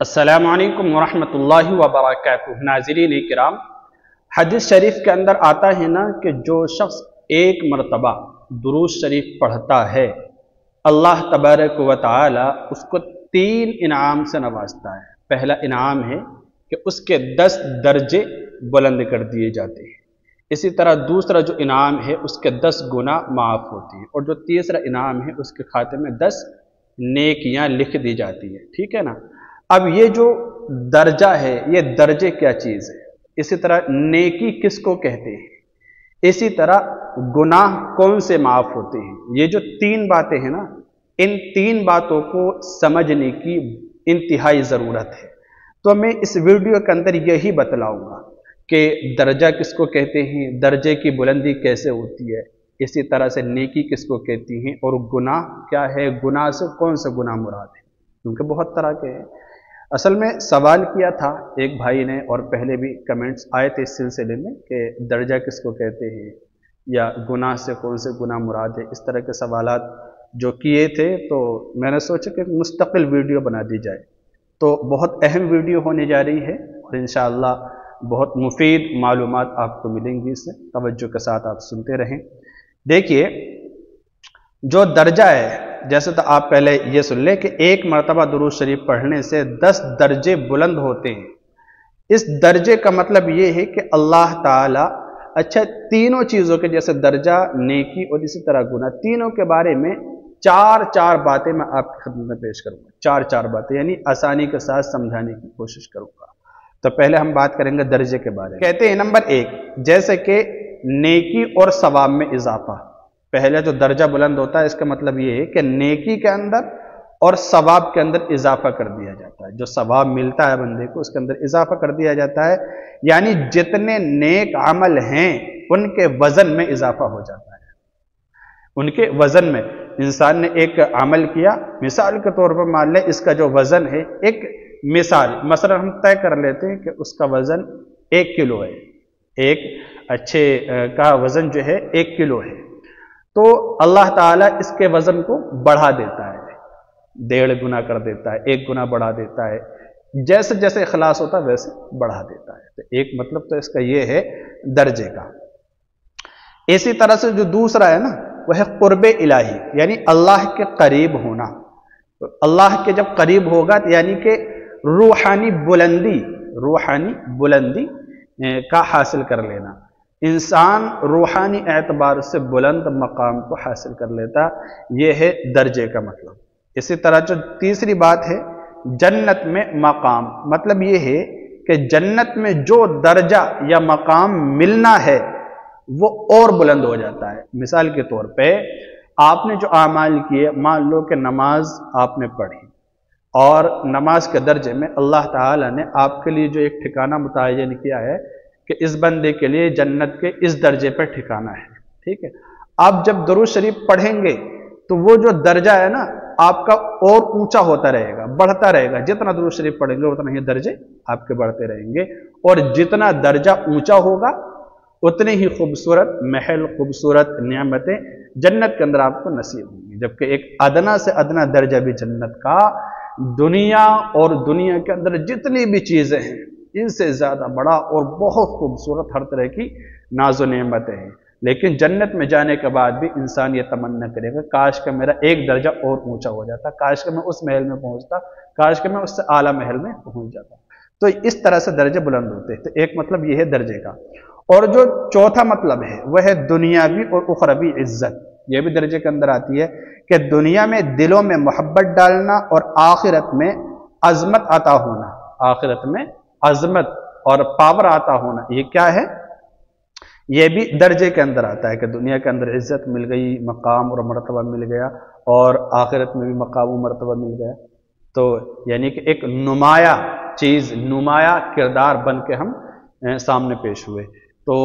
अस्सलामु अलैकुम वरहमतुल्लाहि वबरकातुहू। नाज़रीन किराम, हदीस शरीफ के अंदर आता है ना कि जो शख्स एक मरतबा दुरूद शरीफ पढ़ता है, अल्लाह तबारक व तआला उसको 3 इनाम से नवाजता है। पहला इनाम है कि उसके 10 दर्जे बुलंद कर दिए जाते हैं। इसी तरह दूसरा जो इनाम है उसके 10 गुना माफ़ होती है, और जो तीसरा इनाम है उसके खाते में 10 नेकियां लिख दी जाती है। ठीक है ना। अब ये जो दर्जा है, ये दर्जे क्या चीज़ है, इसी तरह नेकी किसको कहते हैं, इसी तरह गुनाह कौन से माफ़ होते हैं, ये जो 3 बातें हैं ना, इन 3 बातों को समझने की इंतहाई ज़रूरत है। तो मैं इस वीडियो के अंदर यही बतलाऊंगा कि दर्जा किसको कहते हैं, दर्जे की बुलंदी कैसे होती है, इसी तरह से नेकी किसको कहती हैं, और गुनाह क्या है, गुनाह से कौन सा गुनाह मुराद है, क्योंकि बहुत तरह के हैं। असल में सवाल किया था एक भाई ने, और पहले भी कमेंट्स आए थे इस सिलसिले में कि दर्जा किसको कहते हैं या गुनाह से कौन से गुनाह मुराद है। इस तरह के सवालात जो किए थे, तो मैंने सोचा कि मुस्तकिल वीडियो बना दी जाए। तो बहुत अहम वीडियो होने जा रही है और इंशाअल्लाह बहुत मुफीद मालूमात आपको मिलेंगी, इससे तवज्जो के साथ आप सुनते रहें। देखिए, जो दर्जा है, जैसे तो आप पहले ये सुन लें कि एक मरतबा दुरूद शरीफ पढ़ने से 10 दर्जे बुलंद होते हैं। इस दर्जे का मतलब ये है कि अल्लाह ताला तीनों चीज़ों के, जैसे दर्जा, नेकी और इसी तरह गुनाह, तीनों के बारे में 4 बातें मैं आपकी खिदमत में पेश करूँगा। 4 बातें, यानी आसानी के साथ समझाने की कोशिश करूँगा। तो पहले हम बात करेंगे दर्जे के बारे में। कहते हैं नंबर 1, जैसे कि नेकी और सवाब में इजाफा। पहले जो दर्जा बुलंद होता है, इसका मतलब ये है कि नेकी के अंदर और सवाब के अंदर इजाफा कर दिया जाता है। जो सवाब मिलता है बंदे को, उसके अंदर इजाफा कर दिया जाता है, यानी जितने नेक अमल हैं उनके वजन में इजाफा हो जाता है। उनके वजन में, इंसान ने एक अमल किया, मिसाल के तौर पर मान लें इसका जो वजन है, एक मिसाल मसलन हम तय कर लेते हैं कि उसका वजन 1 किलो है। एक अच्छे का वजन जो है 1 किलो है, तो अल्लाह ताला इसके वजन को बढ़ा देता है, 1.5 गुना कर देता है, 1 गुना बढ़ा देता है, जैसे जैसे इखलास होता है वैसे बढ़ा देता है। तो एक मतलब तो इसका ये है दर्जे का। इसी तरह से जो दूसरा है ना, वह है कुर्बे इलाही, यानी अल्लाह के करीब होना। तो अल्लाह के जब करीब होगा, तो यानी कि रूहानी बुलंदी का हासिल कर लेना। इंसान रूहानी एतबार से बुलंद मकाम को हासिल कर लेता, यह है दर्जे का मतलब। इसी तरह जो तीसरी बात है, जन्नत में मकाम, मतलब यह है कि जन्नत में जो दर्जा या मकाम मिलना है वो और बुलंद हो जाता है। मिसाल के तौर पे आपने जो आमाल किए, मान लो कि नमाज आपने पढ़ी, और नमाज के दर्जे में अल्लाह ताला ने आपके लिए जो एक ठिकाना मुतय्यन किया है कि इस बंदे के लिए जन्नत के इस दर्जे पर ठिकाना है। ठीक है। आप जब दुरूद शरीफ पढ़ेंगे तो वो जो दर्जा है ना, आपका और ऊंचा होता रहेगा, बढ़ता रहेगा। जितना दुरूद शरीफ पढ़ेंगे उतना ही दर्जे आपके बढ़ते रहेंगे, और जितना दर्जा ऊंचा होगा उतने ही खूबसूरत महल, खूबसूरत नियामतें जन्नत के अंदर आपको नसीब होंगी। जबकि एक अदना से अदना दर्जा भी जन्नत का, दुनिया और दुनिया के अंदर जितनी भी चीजें हैं इनसे ज्यादा बड़ा और बहुत खूबसूरत हर तरह की नाज़ो नेमतें हैं। लेकिन जन्नत में जाने के बाद भी इंसान ये तमन्ना करेगा, काश का मेरा एक दर्जा और ऊंचा हो जाता, काश का मैं उस महल में पहुंचता, काश का मैं उससे आला महल में पहुंच जाता। तो इस तरह से दर्जे बुलंद होते हैं। तो एक मतलब ये है दर्जे का। और जो चौथा मतलब है वह है दुनियावी और उखरवी इज्जत। यह भी दर्जे के अंदर आती है कि दुनिया में दिलों में मोहब्बत डालना और आखिरत में अजमत अता होना। आखिरत में अजमत और पावर आता होना, ये क्या है, ये भी दर्जे के अंदर आता है कि दुनिया के अंदर इज्जत मिल गई, मकाम और मर्तबा मिल गया, और आखिरत में भी मकाम और मर्तबा मिल गया। तो यानी कि एक नुमाया चीज़, नुमाया किरदार बन के हम सामने पेश हुए। तो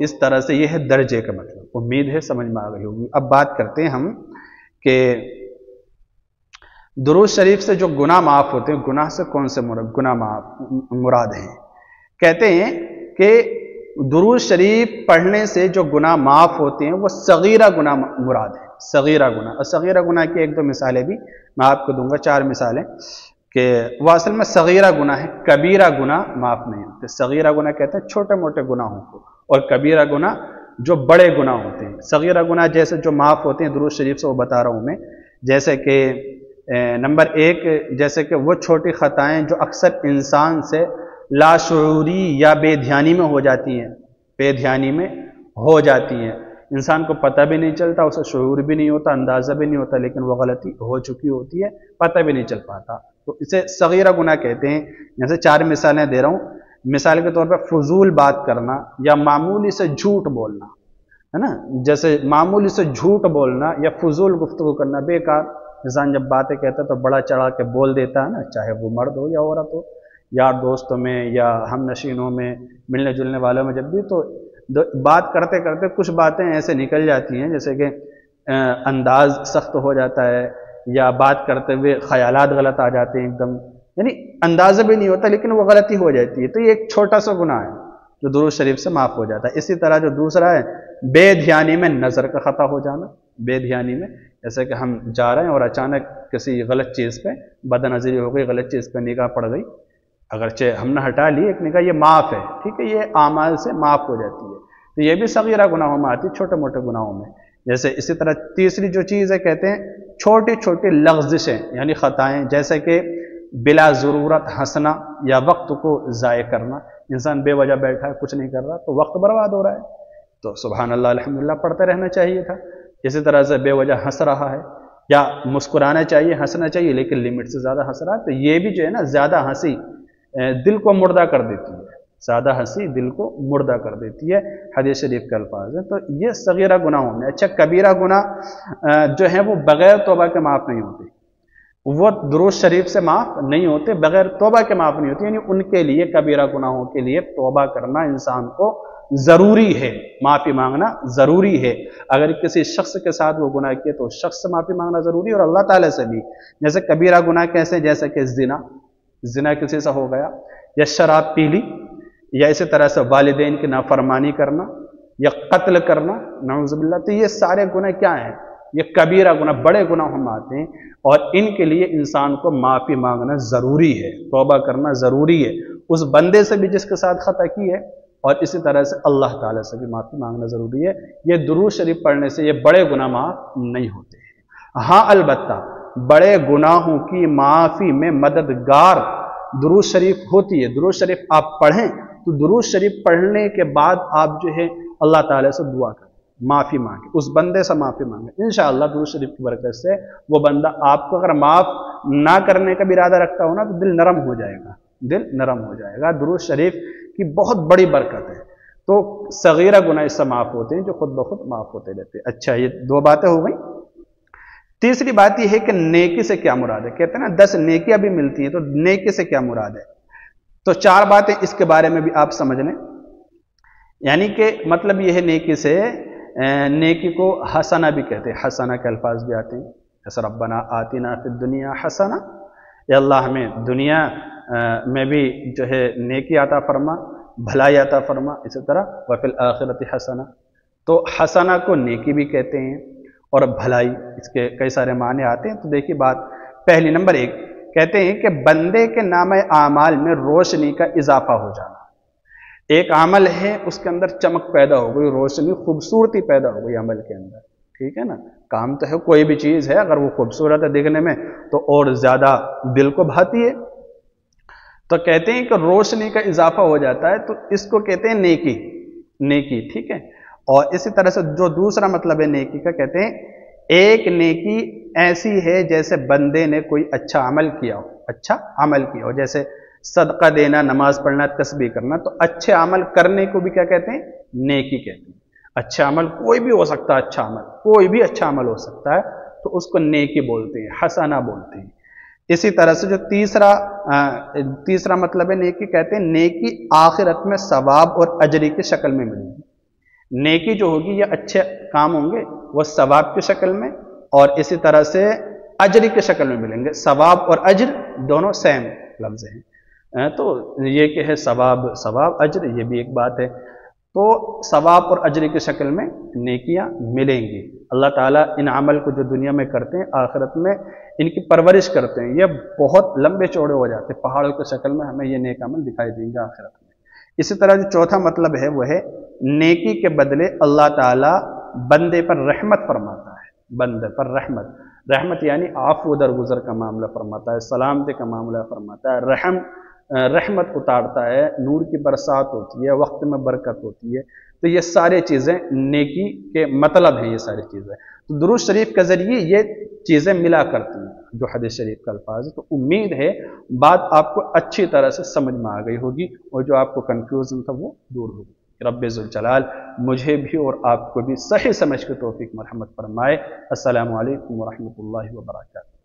इस तरह से यह है दर्जे का मतलब। उम्मीद है समझ में आ गई होगी। अब बात करते हैं हम कि दुरूद शरीफ से जो गुनाह माफ़ होते हैं, गुनाह से कौन से गुनाह मुराद हैं। कहते हैं कि दुरूद शरीफ पढ़ने से जो गुनाह माफ़ होते हैं वो सगीरा गुनाह मुराद है। सगीरा गुनाह, और सगीरा गुनाह की 1-2 मिसालें भी मैं आपको दूंगा, 4 मिसालें। کہ وہ اصل میں صغیرہ گناہ ہے، کبیرہ گناہ معاف نہیں ہوتے۔ صغیرہ گناہ کہتے ہیں چھوٹے موٹے گناہوں کو، اور کبیرہ گناہ جو بڑے گناہ ہوتے ہیں۔ صغیرہ گناہ جیسے جو معاف ہوتے ہیں درود شریف سے وہ بتا رہا ہوں میں، جیسے کہ نمبر 1 جیسے کہ وہ چھوٹی خطائیں جو اکثر انسان سے لاشعوری یا بے دھیانی میں ہو جاتی ہیں، بے دھیانی میں ہو جاتی ہیں، انسان کو پتہ بھی نہیں چلتا، اسے شعور بھی نہیں ہوتا، اندازہ بھی نہیں ہوتا، لیکن وہ غلطی ہو چکی ہوتی ہے، پتہ بھی نہیں چل پاتا، تو اسے صغیرہ گناہ کہتے ہیں۔ جیسے 4 مثالیں دے رہا ہوں، مثال کے طور پر فضول بات کرنا یا معمولی سے جھوٹ بولنا، ہے نا، جیسے معمولی سے جھوٹ بولنا یا فضول گفتگو کرنا، بیکار۔ انسان جب باتیں کہتا ہے تو بڑا چڑھا کے بول دیتا ہے نا، چاہے وہ مرد ہو یا عورت ہو، یار دوستوں میں یا ہم نشینوں میں، ملنے جلنے والوں میں، جب بھی تو بات کرتے کرتے کچھ باتیں ایسے نکل جاتی ہیں جیسے کہ انداز سخت ہو جاتا ہے، یا بات کرتے ہوئے خیالات غلط آ جاتے ہیں ایک دم، یعنی اندازہ بھی نہیں ہوتا لیکن وہ غلطی ہو جاتی ہے، تو یہ ایک چھوٹا سا گناہ ہے جو درود شریف سے معاف ہو جاتا ہے۔ اسی طرح جو دوسرا ہے بے دھیانی میں نظر کا خطا ہو جانا، بے دھیانی میں جیسے کہ ہم جا رہے ہیں اور اچانک کسی غلط چیز پہ بد نظری ہو گئی، غلط چیز پہ نگاہ پڑ گئی، اگرچہ ہم نے ہٹا لی ایک نگاہ، یہ معاف ہے، ٹھیک ہے، یہ اعمال سے معاف ہو جاتی ہے، تو یہ بھی صغیرہ گناہوں میں آتی ہے، چھوٹے موٹے گناہوں میں۔ جیسے اسی طرح تیسری جو چیز ہے کہتے ہیں چھوٹی چھوٹی لغزشیں یعنی خطائیں، جیسے کہ بلا ضرورت ہنسنا یا وقت کو ضائع کرنا، انسان بے وجہ بیٹھا ہے کچھ نہیں کر رہا تو وقت برباد ہو رہا ہے، تو سبحان اللہ الحمدللہ پڑھتے رہنا چاہیے تھا۔ اسی طرح سے بے وجہ ہنس رہا ہے، یا مسکرانا چاہیے، ہنسنا چاہیے، لیکن لمٹ سے زیادہ ہنس رہا ہے، تو یہ بھی جو ہے نا زیادہ ہنسی دل کو مردہ کر دیتی ہے، زیادہ ہنسی دل کو مردہ کر دیتی ہے، حدیث شریف کے الفاظ ہیں۔ تو یہ صغیرہ گناہوں میں۔ اچھا، کبیرہ گناہ جو ہیں وہ بغیر توبہ کے معاف نہیں ہوتے، وہ درود شریف سے معاف نہیں ہوتے، بغیر توبہ کے معاف نہیں ہوتے، یعنی ان کے لیے کبیرہ گناہوں کے لیے توبہ کرنا انسان کو ضروری ہے، معافی مانگنا ضروری ہے۔ اگر کسی شخص کے ساتھ وہ گناہ کیے تو اس شخص سے معافی مانگنا ضروری ہے، اور اللہ تعالیٰ سے بھی۔ جیسے کبیرہ گناہ کیسے؟ جیسے کہ زنا کسی سے ہو گیا، یا شراب پی لی، یا اسی طرح سے والدین کی نافرمانی کرنا، یا قتل کرنا، نعوذ باللہ، تو یہ سارے گناہ کیا ہیں؟ یہ کبیرہ گناہ، بڑے گناہوں میں آتے ہیں، اور ان کے لیے انسان کو معافی مانگنا ضروری ہے، توبہ کرنا ضروری ہے، اس بندے سے بھی جس کے ساتھ خطا کی ہے، اور اسی طرح سے اللہ تعالیٰ سے بھی معافی مانگنا ضروری ہے۔ یہ درود شریف پڑھنے سے یہ بڑے گناہ معاف نہیں ہوتے ہیں۔ ہاں البتہ بڑے گناہوں کی معافی میں مددگار درود شریف ہوتی ہے۔ درود شریف آپ پڑھیں تو درود شریف پڑھنے کے بعد آپ جو ہے اللہ تعالیٰ سے دعا کریں، معافی مانگیں، اس بندے سے معافی مانگیں، انشاءاللہ درود شریف کی برکت سے وہ بندہ آپ کو اگر معاف نہ کرنے کا بھی ارادہ رکھتا ہو نا تو دل نرم ہو جائے گا، دل نرم ہو جائے گا۔ درود شریف کی بہت بڑی برکت ہے۔ تو صغیرہ گناہ اس سے معاف ہوتے ہیں جو خود بخود معاف ہوتے رہتے ہیں۔ اچھا، یہ 2 باتیں ہو گئیں۔ تیسری بات یہ ہے کہ نیکی سے کیا مراد ہے؟ کہتے ہیں نا 10 نیکیاں بھی ملتی ہیں، تو نیکی سے کیا مراد ہے؟ تو 4 باتیں اس کے بارے میں بھی آپ سمجھ لیں، یعنی کہ مطلب یہ ہے نیکی سے، نیکی کو حسنہ بھی کہتے ہیں، حسنہ کے الفاظ بھی آتے ہیں، جیسے ربنا آتنا فی الدنیا حسنہ، یا اللہ ہمیں دنیا میں بھی جو ہے نیکی عطا فرما، بھلائی عطا فرما، اسی طرح وفی الآخرۃ حسنہ، تو حسنہ کو نیکی بھی کہتے ہیں، اور بھلائی، اس کے کئی سارے معنی آتے ہیں۔ تو دیکھیے بات پہلی، نمبر 1 کہتے ہیں کہ بندے کے نام اعمال میں روشنی کا اضافہ ہو جانا۔ ایک عمل ہے، اس کے اندر چمک پیدا ہو گئی، روشنی، خوبصورتی پیدا ہو گئی عمل کے اندر، ٹھیک ہے نا، کام تو ہے، کوئی بھی چیز ہے اگر وہ خوبصورت ہے دیکھنے میں تو اور زیادہ دل کو بھاتی ہے، تو کہتے ہیں کہ روشنی کا اضافہ ہو جاتا ہے، تو اس کو کہتے ہیں نیکی، ٹھیک ہے۔ اور اسی طرح سے جو دوسرا مطلب ہے نیکی کا، کہتے ہیں ایک نیکی ایسی ہے جیسے بندے نے کوئی اچھا عمل کیا ہو، جیسے صدقہ دینا، نماز پڑھنا، تسبیح کرنا، تو اچھے عمل کرنے کو بھی کیا کہتے ہیں؟ نیکی کہتے ہیں۔ اچھا عمل کوئی بھی ہو سکتا ہے، اچھا عمل کوئی بھی اچھا عمل ہو سکتا ہے، تو اس کو نیکی بولتے ہیں، حسنہ بولتے ہیں۔ اسی طرح سے جو تیسرا مطلب ہے نیکی، کہتے ہیں نیکی آخرت میں ثواب اور اجری کی شکل میں ملے گی۔ نیکی جو ہوگی، یہ اچھے کام ہوں گے، وہ ثواب کی شکل میں اور اسی طرح سے اجری کی شکل میں ملیں گے۔ ثواب اور اجر دونوں سیم لفظ ہیں، تو یہ کہ ہے ثواب اجر، یہ بھی ایک بات ہے۔ तो सवाब और अजर की शक्ल में नेकियां मिलेंगी। अल्लाह ताला इन अमल को जो दुनिया में करते हैं आखिरत में इनकी परवरिश करते हैं, ये बहुत लंबे चौड़े हो जाते हैं, पहाड़ों की शक्ल में हमें ये नेक अमल दिखाई देंगे आखिरत में। इसी तरह जो चौथा मतलब है वह है नेकी के बदले अल्लाह ताला बंदे पर रहमत फरमाता है। बंदे पर रहमत, रहमत यानी आफू दरगुजर का मामला फरमाता है, सलामती का मामला फरमाता है, रहमत उतारता है, नूर की बरसात होती है, वक्त में बरकत होती है। तो ये सारी चीज़ें नेकी के मतलब हैं, ये सारी चीज़ें तो दुरूद शरीफ के ज़रिए ये चीज़ें मिला करती हैं जो हदीस शरीफ का अल्फाज है। तो उम्मीद है बात आपको अच्छी तरह से समझ में आ गई होगी और जो आपको कन्फ्यूज़न था वो दूर होगी। रब्बे ज़ुल जलाल मुझे भी और आपको भी सही समझ के तौफीक मरहमत फरमाए। अस्सलामु अलैकुम व रहमतुल्लाहि व बरकातहू।